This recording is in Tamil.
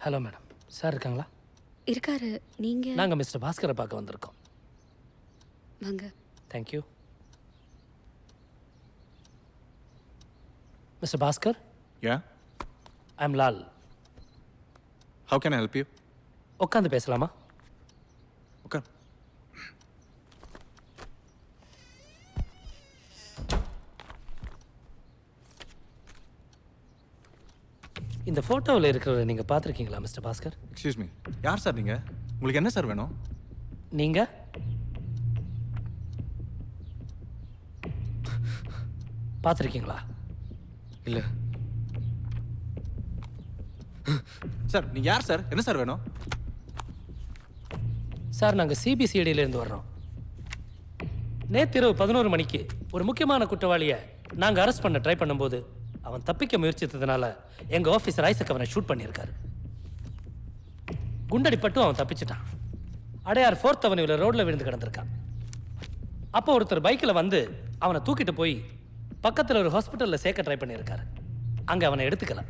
ஹலோ மேடம், சார் இருக்காங்களா? இருக்காரு. நீங்க நாங்கள் மிஸ்டர் பாஸ்கரை பார்க்க வந்திருக்கோம். வாங்க. Thank you. Mister Bhaskar, Yeah? I am Lal. How can I help you? உட்காந்து பேசலாமா? Okay. இந்த ஃபோட்டோவில் இருக்கிறத நீங்கள் பார்த்துருக்கீங்களா மிஸ்டர் பாஸ்கர்? Excuse me. யார் சார் நீங்க? உங்களுக்கு என்ன சார் வேணும்? நீங்கள் பார்த்துருக்கீங்களா? இல்ல. சார் நீங்க யார் சார்? என்ன சார் வேணும்? சார், நாங்கள் சிபிசிஐடியிலேருந்து வர்றோம். நேற்றிரவு 11 மணிக்கு ஒரு முக்கியமான குற்றவாளியை நாங்கள் அரெஸ்ட் பண்ண ட்ரை பண்ணும்போது அவன் தப்பிக்க முயற்சித்ததுனால எங்கள் ஆஃபீஸர் ஐசக் அவனை ஷூட் பண்ணியிருக்காரு. குண்டடிப்பட்டும் அவன் தப்பிச்சிட்டான். அடையார் 4th அவென்யூவில் ரோட்டில் விழுந்து கிடந்திருக்கான். அப்போ ஒருத்தர் பைக்கில் வந்து அவனை தூக்கிட்டு போய் பக்கத்தில் ஒரு ஹாஸ்பிட்டலில் சேர்க்க ட்ரை பண்ணியிருக்காரு. அங்கே அவனை எடுத்துக்கல.